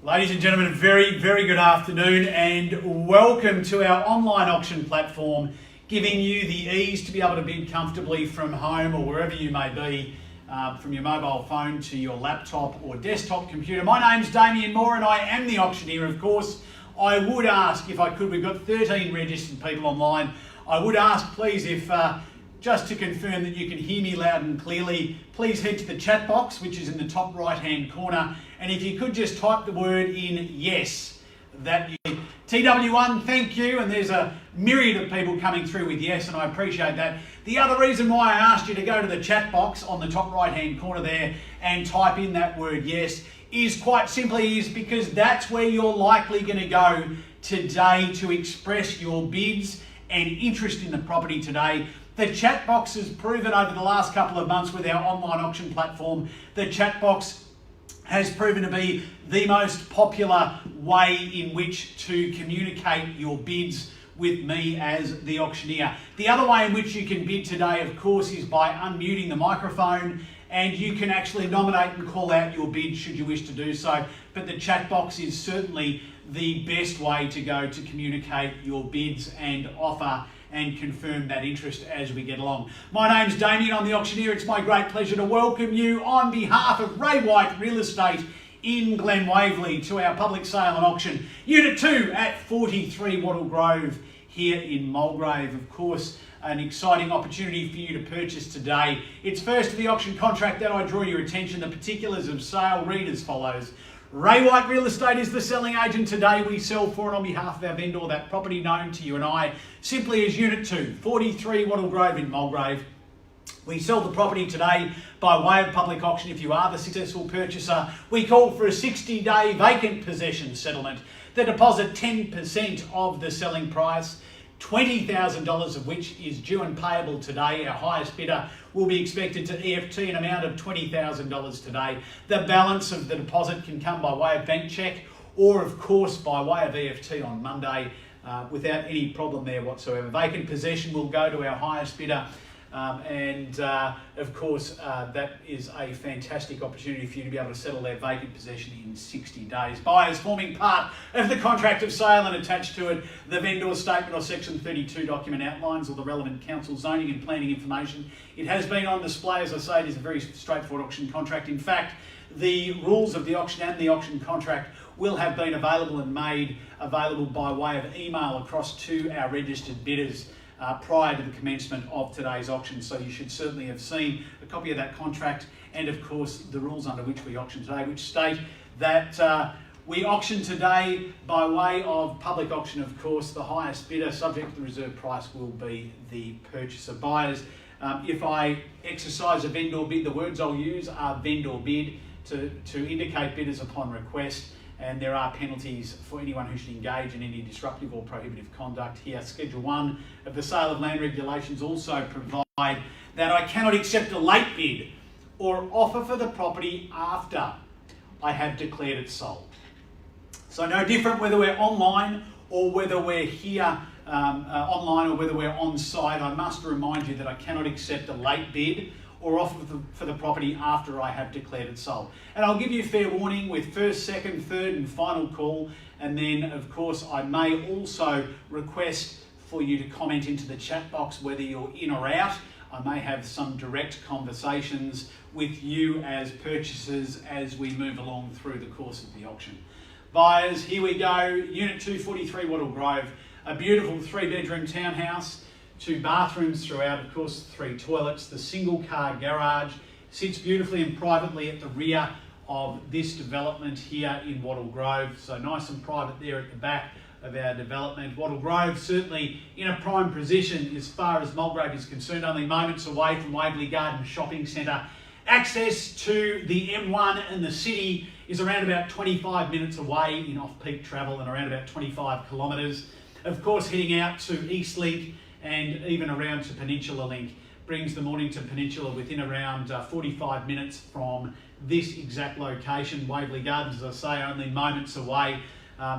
Ladies and gentlemen, a very, very good afternoon and welcome to our online auction platform, giving you the ease to be able to bid comfortably from home or wherever you may be, from your mobile phone to your laptop or desktop computer. My name's Damien Moore and I am the auctioneer. Of course, I would ask if I could, we've got 13 registered people online, I would ask please if, just to confirm that you can hear me loud and clearly, please head to the chat box, which is in the top right hand corner, and if you could just type the word in yes, that you TW1, thank you, and there's a myriad of people coming through with yes, and I appreciate that. The other reason why I asked you to go to the chat box on the top right hand corner there and type in that word yes is quite simply because that's where you're likely going to go today to express your bids and interest in the property today. The chat box has proven over the last couple of months with our online auction platform, the chat box has proven to be the most popular way in which to communicate your bids with me as the auctioneer. The other way in which you can bid today, of course, is by unmuting the microphone, and you can actually nominate and call out your bid should you wish to do so. But the chat box is certainly the best way to go to communicate your bids and offer and confirm that interest as we get along. My name's Damien, I'm the auctioneer. It's my great pleasure to welcome you on behalf of Ray White Real Estate in Glen Waverley to our public sale and auction. Unit 2 at 43 Wattle Grove here in Mulgrave. Of course, an exciting opportunity for you to purchase today. It's first to the auction contract that I draw your attention. The particulars of sale read as follows. Ray White Real Estate is the selling agent today. We sell for and on behalf of our vendor that property known to you and I simply as Unit 2, 43 Wattle Grove in Mulgrave. We sell the property today by way of public auction. If you are the successful purchaser, we call for a 60-day vacant possession settlement. The deposit 10% of the selling price, $20,000 of which is due and payable today. Our highest bidder will be expected to EFT an amount of $20,000 today. The balance of the deposit can come by way of bank cheque or, of course, by way of EFT on Monday without any problem there whatsoever. Vacant possession will go to our highest bidder. Of course, that is a fantastic opportunity for you to be able to settle their vacant possession in 60 days. Buyers forming part of the contract of sale and attached to it, the vendor's statement or Section 32 document outlines all the relevant council zoning and planning information. It has been on display. As I say, it is a very straightforward auction contract. In fact, the rules of the auction and the auction contract will have been available and made available by way of email across to our registered bidders prior to the commencement of today's auction. So you should certainly have seen a copy of that contract and of course the rules under which we auction today, which state that we auction today by way of public auction. Of course, the highest bidder subject to the reserve price will be the purchaser. Buyers, if I exercise a vendor bid, the words I'll use are vendor bid to indicate bidders upon request. And there are penalties for anyone who should engage in any disruptive or prohibitive conduct here. Schedule 1 of the Sale of Land Regulations also provide that I cannot accept a late bid or offer for the property after I have declared it sold. So no different whether we're online or whether we're here online or whether we're on site. I must remind you that I cannot accept a late bid or offer for the property after I have declared it sold. And I'll give you fair warning with first, second, third and final call, and then of course I may also request for you to comment into the chat box whether you're in or out. I may have some direct conversations with you as purchasers as we move along through the course of the auction. Buyers, here we go, Unit 243 Wattle Grove, a beautiful 3-bedroom townhouse, 2 bathrooms throughout, of course 3 toilets. The single car garage sits beautifully and privately at the rear of this development here in Wattle Grove. So nice and private there at the back of our development. Wattle Grove certainly in a prime position as far as Mulgrave is concerned, only moments away from Waverley Garden Shopping Centre. Access to the M1 and the city is around about 25 minutes away in off-peak travel and around about 25 kilometres. Of course, heading out to Eastlink and even around to Peninsula Link brings the Mornington Peninsula within around 45 minutes from this exact location. Waverley Gardens, as I say, only moments away.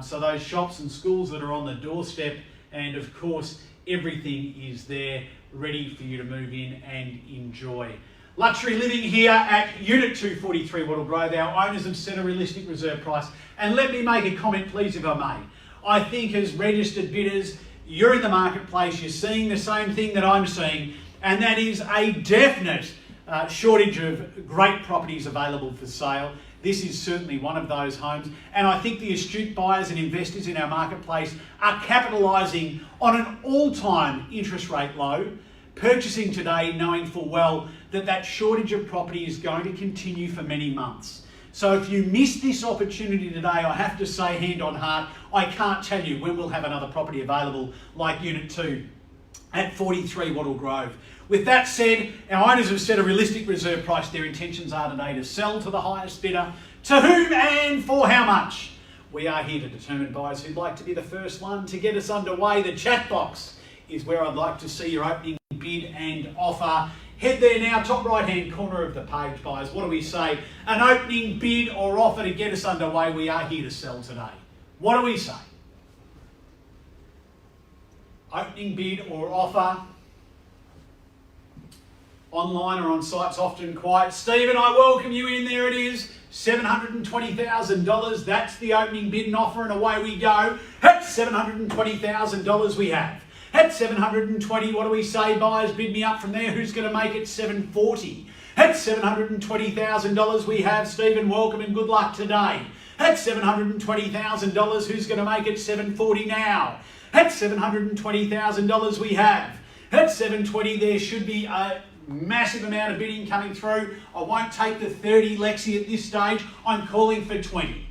So those shops and schools that are on the doorstep, and of course everything is there ready for you to move in and enjoy. Luxury living here at Unit 243 Wattle Grove. Our owners have set a realistic reserve price. And let me make a comment, please, if I may. I think as registered bidders, you're in the marketplace, you're seeing the same thing that I'm seeing, and that is a definite shortage of great properties available for sale. This is certainly one of those homes, and I think the astute buyers and investors in our marketplace are capitalising on an all-time interest rate low, purchasing today knowing full well that that shortage of property is going to continue for many months. So if you miss this opportunity today, I have to say, hand on heart, I can't tell you when we'll have another property available like Unit 2 at 43 Wattle Grove. With that said, our owners have set a realistic reserve price. Their intentions are today to sell to the highest bidder. To whom and for how much? We are here to determine buyers who'd like to be the first one to get us underway. The chat box is where I'd like to see your opening bid and offer. Head there now, top right hand corner of the page, buyers. What do we say? An opening bid or offer to get us underway. We are here to sell today. What do we say? Opening bid or offer. Online or on site's often quiet. Stephen, I welcome you in. There it is. $720,000. That's the opening bid and offer, and away we go. That's $720,000 we have. At 720, what do we say? Buyers, bid me up from there. Who's going to make it 740? At $720,000 we have. Stephen, welcome and good luck today. At $720,000, who's going to make it 740 now? At $720,000 we have. At 720, there should be a massive amount of bidding coming through. I won't take the 30, Lexi, at this stage. I'm calling for 20.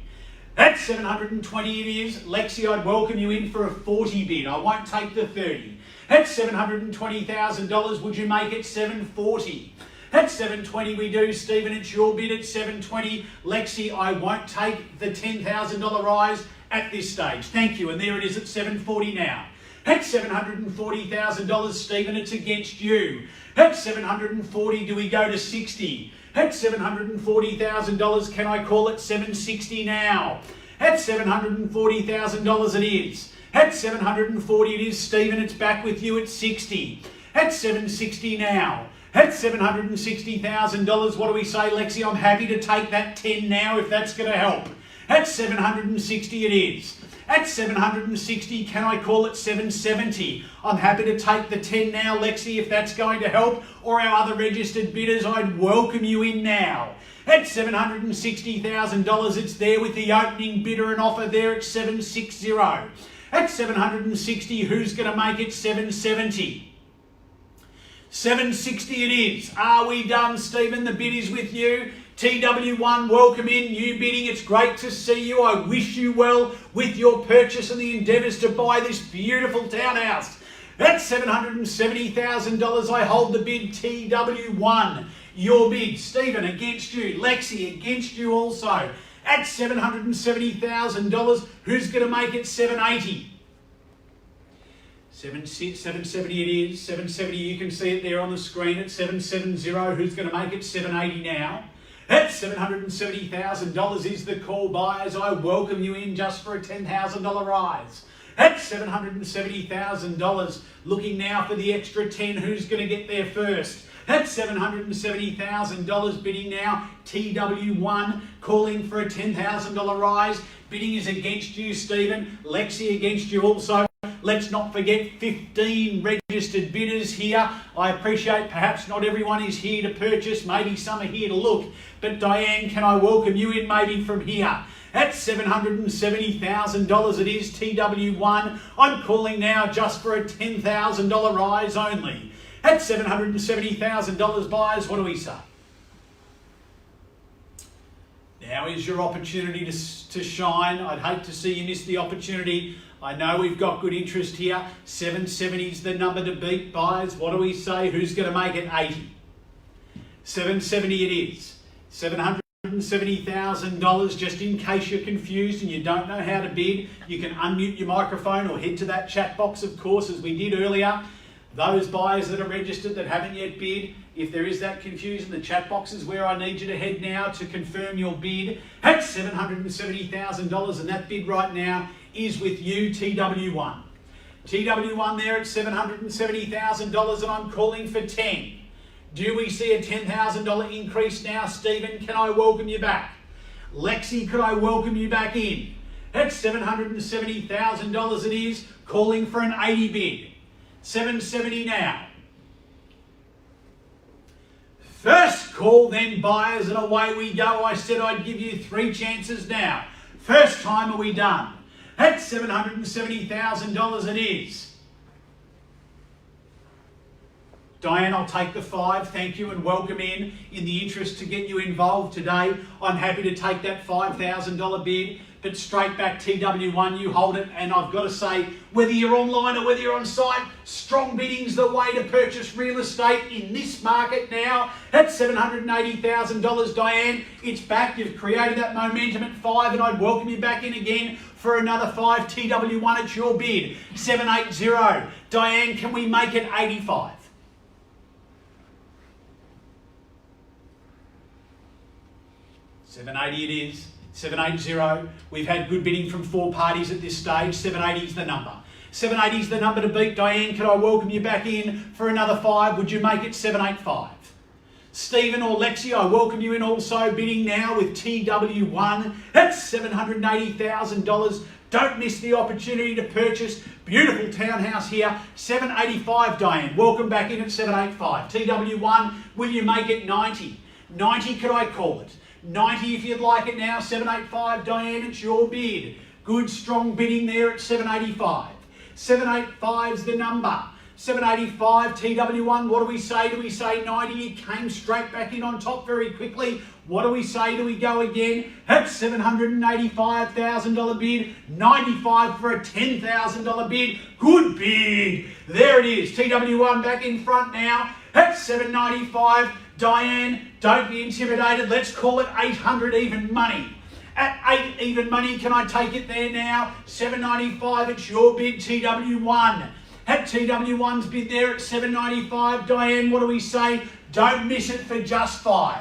At 720 it is. Lexi, I'd welcome you in for a 40 bid. I won't take the 30. At $720,000, would you make it 740? At 720 we do. Stephen, it's your bid at 720. Lexi, I won't take the $10,000 rise at this stage. Thank you. And there it is at 740 now. At $740,000, Stephen, it's against you. At 740, do we go to 60? At $740,000, can I call it 760 now? At $740,000 it is. At 740 it is. Stephen, it's back with you at 60. At 760 now. At $760,000, what do we say, Lexi? I'm happy to take that 10 now if that's going to help. At 760 it is. At 760, can I call it 770? I'm happy to take the 10 now, Lexi, if that's going to help. Or our other registered bidders, I'd welcome you in now. At $760,000, it's there with the opening bidder and offer there at 760. At 760, who's going to make it 770? 760 it is. Are we done, Stephen? The bid is with you. TW1, welcome in, new bidding. It's great to see you. I wish you well with your purchase and the endeavours to buy this beautiful townhouse. At $770,000, I hold the bid. TW1, your bid. Stephen, against you. Lexi, against you also. At $770,000, who's going to make it 780? 770 it is. 770, you can see it there on the screen at 770. Who's going to make it 780 now? At $770,000 is the call, buyers. I welcome you in just for a $10,000 rise. At $770,000, looking now for the extra 10. Who's going to get there first? At $770,000, bidding now. TW1, calling for a $10,000 rise. Bidding is against you, Stephen. Lexi against you also. Let's not forget 15 registered bidders here. I appreciate perhaps not everyone is here to purchase. Maybe some are here to look. But Diane, can I welcome you in maybe from here? At $770,000 it is. TW1, I'm calling now just for a $10,000 rise only. At $770,000, buyers, what do we say? Now is your opportunity to shine. I'd hate to see you miss the opportunity. I know we've got good interest here. 770 is the number to beat, buyers. What do we say? Who's going to make it 80? 770 it is. $770,000, just in case you're confused and you don't know how to bid. You can unmute your microphone or head to that chat box, of course, as we did earlier. Those buyers that are registered that haven't yet bid, if there is that confusion, the chat box is where I need you to head now to confirm your bid at $770,000, and that bid right now is with you, TW1. TW1 there at $770,000, and I'm calling for 10. Do we see a $10,000 increase now? Stephen, can I welcome you back? Lexi, could I welcome you back in? At $770,000 it is, calling for an 80 bid. 770 now. First call, then buyers, and away we go. I said I'd give you 3 chances now. First time are we done. At $770,000 it is. Diane, I'll take the 5, thank you, and welcome in the interest to get you involved today. I'm happy to take that $5,000 bid, but straight back TW1, you hold it, and I've got to say, whether you're online or whether you're on site, strong bidding's the way to purchase real estate in this market now. At $780,000, Diane, it's back, you've created that momentum at 5, and I'd welcome you back in again for another 5. TW1, it's your bid. 780. Diane, can we make it 85? $780 it is. 780. We've had good bidding from 4 parties at this stage. 780 is the number. 780 is the number to beat. Diane, could I welcome you back in for another 5? Would you make it 785? Stephen or Lexi, I welcome you in also, bidding now with TW1 at $780,000. Don't miss the opportunity to purchase. Beautiful townhouse here. 785, Diane. Welcome back in at 785. TW1, will you make it 90? 90, could I call it? 90 if you'd like it now. 785, Diane, it's your bid. Good strong bidding there at 785. 785's the number. 785, TW1, what do we say? Do we say 90? It came straight back in on top very quickly. What do we say? Do we go again? At $785,000 bid. 95 for a $10,000 bid. Good bid. There it is. TW1 back in front now. At 795. Diane, don't be intimidated. Let's call it 800 even money. At 8 even money, can I take it there now? 795, it's your bid, TW1. At TW1's bid there at 795. Diane, what do we say? Don't miss it for just 5.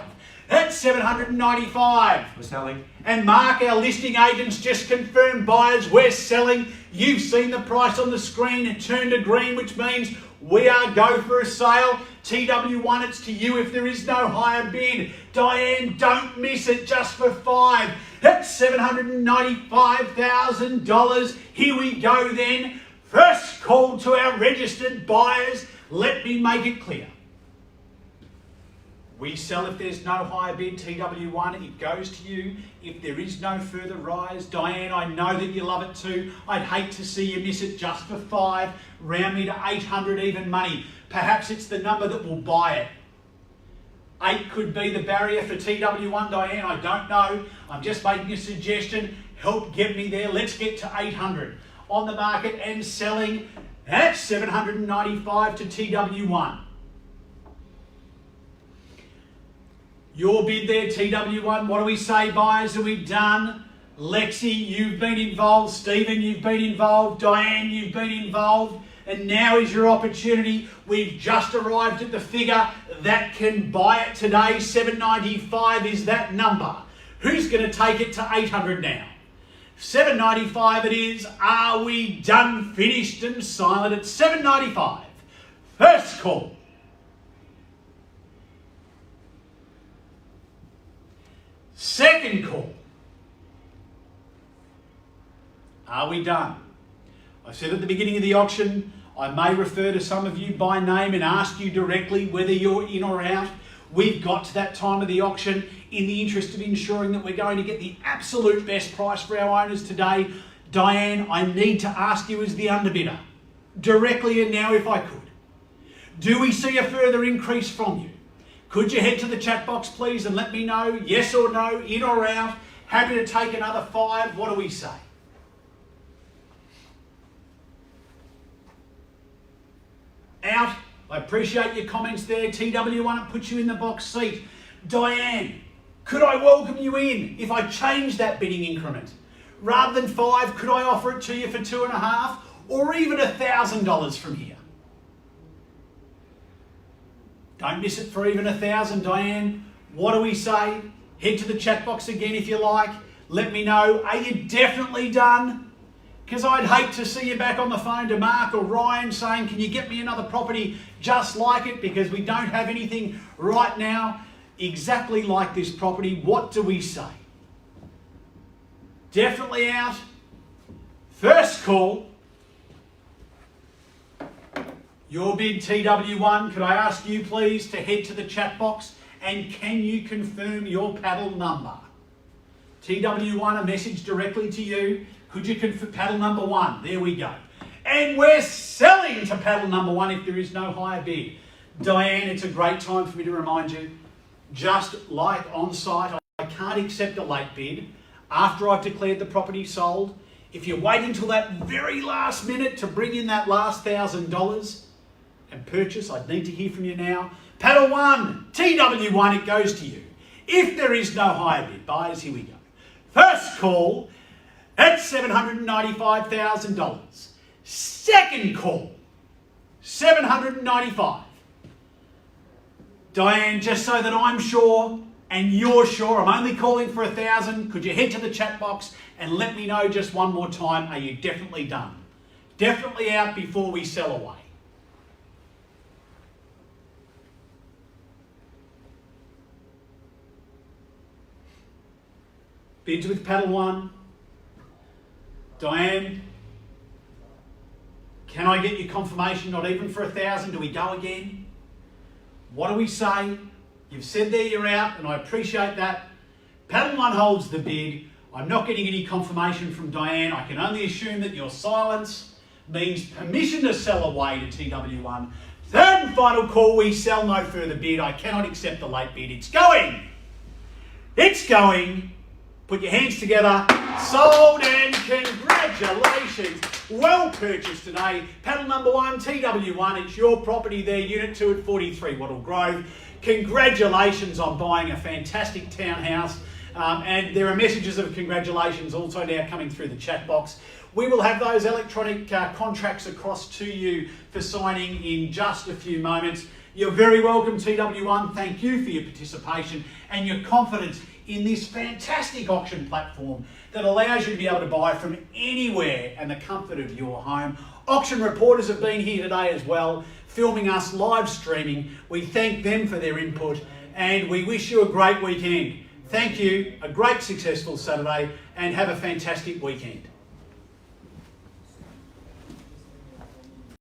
At 795. We're selling. And Mark, our listing agents, just confirmed buyers, we're selling. You've seen the price on the screen. It turned to green, which means we are go for a sale. TW1, it's to you if there is no higher bid. Diane, don't miss it just for 5. At $795,000. Here we go then. First call to our registered buyers. Let me make it clear. We sell if there's no higher bid, TW1, it goes to you. If there is no further rise, Diane, I know that you love it too. I'd hate to see you miss it just for 5. Round me to 800 even money. Perhaps it's the number that will buy it. 8 could be the barrier for TW1, Diane, I don't know. I'm just making a suggestion. Help get me there. Let's get to 800. On the market and selling at 795 to TW1. Your bid there, TW1. What do we say, buyers? Are we done? Lexi, you've been involved. Stephen, you've been involved. Diane, you've been involved. And now is your opportunity. We've just arrived at the figure that can buy it today. 795 is that number. Who's going to take it to 800 now? 795 it is. Are we done, finished and silent at 795? First call. Second call. Are we done? I said at the beginning of the auction, I may refer to some of you by name and ask you directly whether you're in or out. We've got to that time of the auction in the interest of ensuring that we're going to get the absolute best price for our owners today. Diane, I need to ask you as the underbidder, directly and now if I could. Do we see a further increase from you? Could you head to the chat box please and let me know, yes or no, in or out? Happy to take another 5. What do we say? Out. I appreciate your comments there. TW1, it puts you in the box seat. Diane, could I welcome you in if I change that bidding increment? Rather than 5, could I offer it to you for 2.5 or even $1,000 from here? Don't miss it for even 1,000, Diane. What do we say? Head to the chat box again if you like. Let me know. Are you definitely done? because I'd hate to see you back on the phone to Mark or Ryan saying, can you get me another property just like it, because we don't have anything right now exactly like this property. What do we say? Definitely out. First call. Your bid TW1. Could I ask you please to head to the chat box and can you confirm your paddle number? TW1, a message directly to you. Could you confirm paddle number 1? There we go. And we're selling to paddle number 1 if there is no higher bid. Diane, it's a great time for me to remind you, just like on site, I can't accept a late bid after I've declared the property sold. If you wait until that very last minute to bring in that last $1,000 and purchase, I'd need to hear from you now. Paddle 1, TW1, it goes to you. If there is no higher bid, buyers, here we go. First call at $795,000. Second call, $795,000. Diane, just so that I'm sure and you're sure, I'm only calling for $1,000. Could you head to the chat box and let me know just one more time, are you definitely done? Definitely out before we sell away. Bids with paddle 1. Diane, can I get your confirmation, not even for $1,000? Do we go again? What do we say? You've said there you're out, and I appreciate that. Paddle 1 holds the bid. I'm not getting any confirmation from Diane. I can only assume that your silence means permission to sell away to TW1. Third and final call, we sell no further bid. I cannot accept the late bid. It's going. It's going. Put your hands together. Sold, and congratulations. Well purchased today. Paddle number 1, TW1. It's your property there, Unit 2 at 43 Wattle Grove. Congratulations on buying a fantastic townhouse. And there are messages of congratulations also now coming through the chat box. We will have those electronic contracts across to you for signing in just a few moments. You're very welcome, TW1. Thank you for your participation and your confidence in this fantastic auction platform that allows you to be able to buy from anywhere and the comfort of your home. Auction reporters have been here today as well, filming us, live streaming. We thank them for their input and we wish you a great weekend. Thank you, a great successful Saturday, and have a fantastic weekend.